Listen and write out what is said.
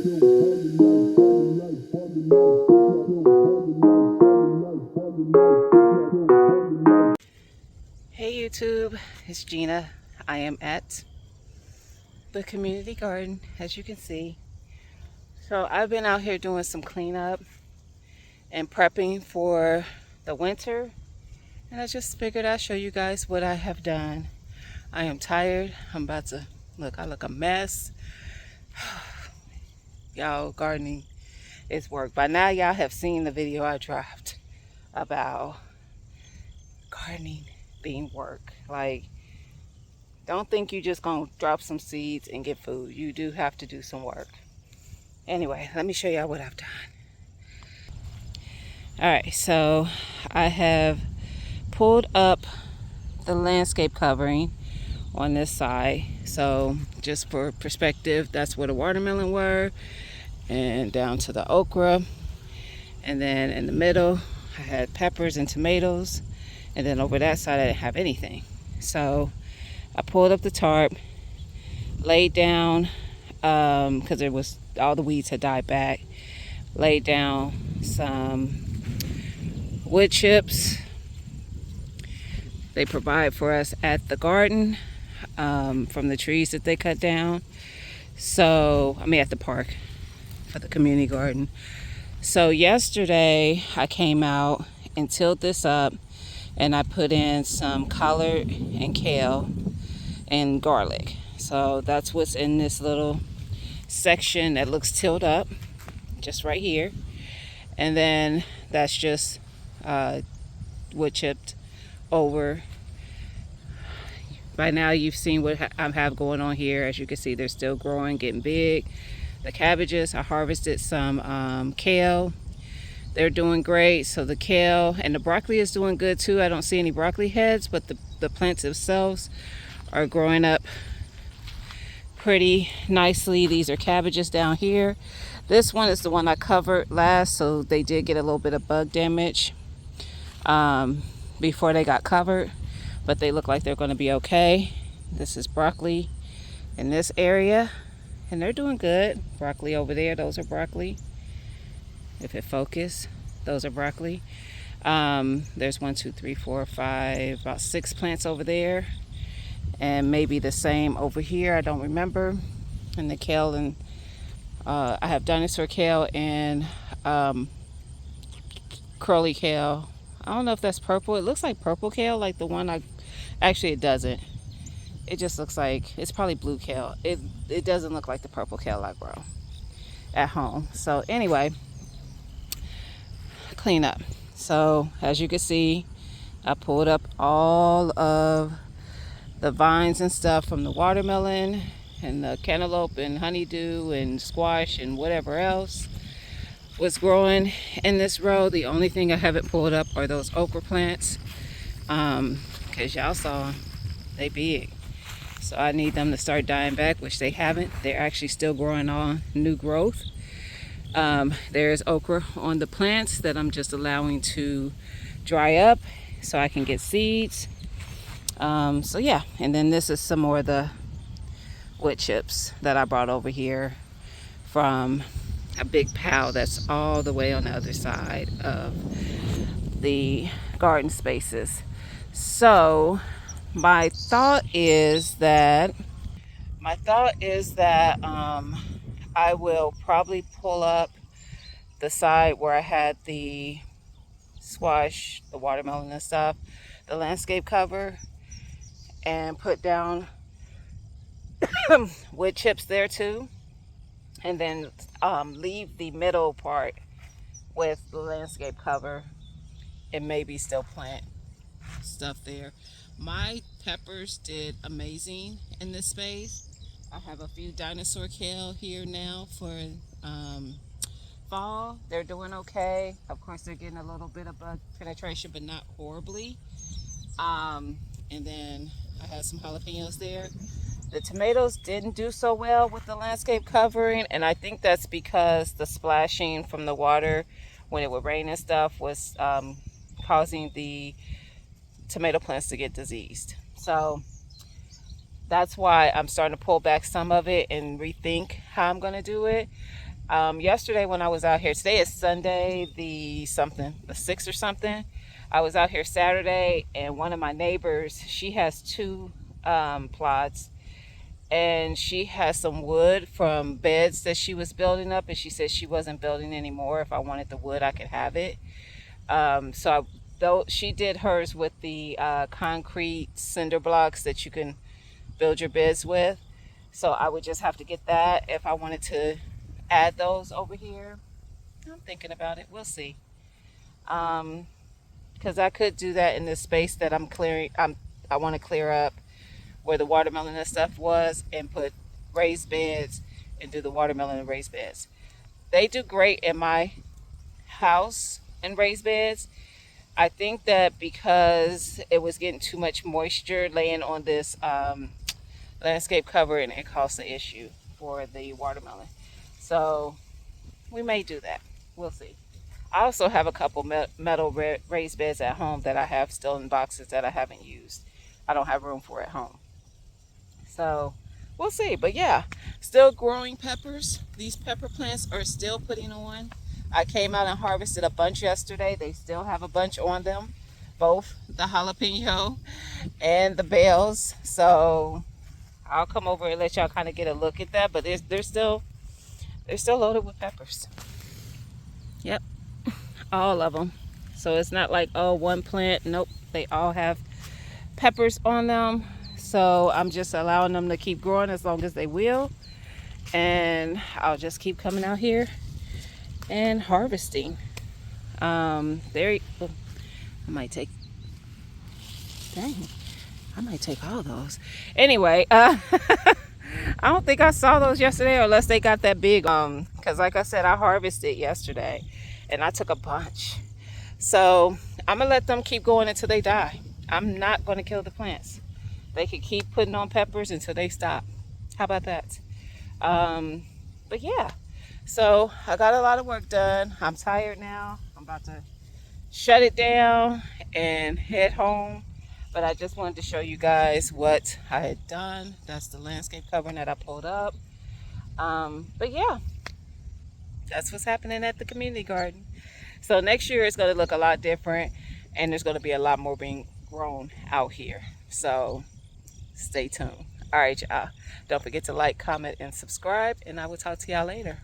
Hey YouTube, it's Gina. I am at the community garden, as you can see. So I've been out here doing some cleanup and prepping for the winter, and I just figured I'd show you guys what I have done. I am tired. I'm about to I look a mess. Y'all, gardening is work. By now y'all have seen the video I dropped about gardening being work. Like, don't think you just gonna drop some seeds and get food. You do have to do some work. Anyway, let me show y'all what I've done. Alright, so I have pulled up the landscape covering on this side. So just for perspective, that's where the watermelon were, and down to the okra. And then in the middle, I had peppers and tomatoes. And then over that side, I didn't have anything. So I pulled up the tarp, laid down, because there was all the weeds had died back, laid down some wood chips they provide for us at the garden, from the trees that they cut down. So I mean at the park for the community garden. So yesterday I came out and tilled this up, and I put in some collard and kale and garlic. So that's what's in this little section that looks tilled up, just right here. And then that's just wood chipped over. By now you've seen what I have going on here. As you can see, they're still growing, getting big. The cabbages, I harvested some kale. They're doing great. So the kale and the broccoli is doing good too. I don't see any broccoli heads, but the plants themselves are growing up pretty nicely. These are cabbages down here. This one is the one I covered last, so they did get a little bit of bug damage before they got covered, but they look like they're going to be okay. This is broccoli in this area, and they're doing good. Broccoli over there, those are broccoli. If it focus, those are broccoli. There's 1, 2, 3, 4, 5, about 6 plants over there, and maybe the same over here, I don't remember. And the kale, and I have dinosaur kale and curly kale. I don't know if that's purple. It looks like purple kale, like the one actually it doesn't. It just looks like it's probably blue kale. It doesn't look like the purple kale I grow at home. So anyway, clean up. So as you can see, I pulled up all of the vines and stuff from the watermelon and the cantaloupe and honeydew and squash and whatever else was growing in this row. The only thing I haven't pulled up are those okra plants, because y'all saw they big. So I need them to start dying back, which they haven't. They're actually still growing on new growth. There's okra on the plants that I'm just allowing to dry up so I can get seeds. So yeah, and then this is some more of the wood chips that I brought over here from a big pile that's all the way on the other side of the garden spaces. So my thought is that I will probably pull up the side where I had the squash, the watermelon and stuff, the landscape cover, and put down wood chips there too, and then leave the middle part with the landscape cover, and maybe still plant stuff there. My peppers did amazing in this space. I have a few dinosaur kale here now for fall. They're doing okay. Of course, they're getting a little bit of bug penetration, but not horribly. And then I had some jalapenos there. The tomatoes didn't do so well with the landscape covering, and I think that's because the splashing from the water when it would rain and stuff was causing the tomato plants to get diseased. So that's why I'm starting to pull back some of it and rethink how I'm going to do it. Yesterday when I was out here, today is Sunday, the 6th or something. I was out here Saturday, and one of my neighbors, she has two plots, and she has some wood from beds that she was building up, and she said she wasn't building anymore. If I wanted the wood, I could have it. Though she did hers with the concrete cinder blocks that you can build your beds with. So I would just have to get that if I wanted to add those over here. I'm thinking about it. We'll see. Because I could do that in the space that I'm clearing. I want to clear up where the watermelon and stuff was, and put raised beds and do the watermelon and raised beds. They do great in my house in raised beds. I think that because it was getting too much moisture laying on this landscape cover, and it caused an issue for the watermelon. So we may do that. We'll see. I also have a couple metal raised beds at home that I have still in boxes that I haven't used. I don't have room for at home. So we'll see. But yeah, still growing peppers. These pepper plants are still putting on. I came out and harvested a bunch yesterday. They still have a bunch on them, both the jalapeno and the bells. So I'll come over and let y'all kind of get a look at that. But they're still loaded with peppers. Yep, all of them. So it's not like, oh, one plant. Nope, they all have peppers on them. So I'm just allowing them to keep growing as long as they will. And I'll just keep coming out here and harvesting. I might take, dang, I might take all those. Anyway, I don't think I saw those yesterday, unless they got that big. Because like I said, I harvested yesterday, and I took a bunch. So I'm gonna let them keep going until they die. I'm not gonna kill the plants. They can keep putting on peppers until they stop. How about that? But yeah. So I got a lot of work done. I'm tired now. I'm about to shut it down and head home. But I just wanted to show you guys what I had done. That's the landscape covering that I pulled up. But yeah, that's what's happening at the community garden. So next year it's going to look a lot different, and there's going to be a lot more being grown out here. So stay tuned. All right, y'all. Don't forget to like, comment, and subscribe, and I will talk to y'all later.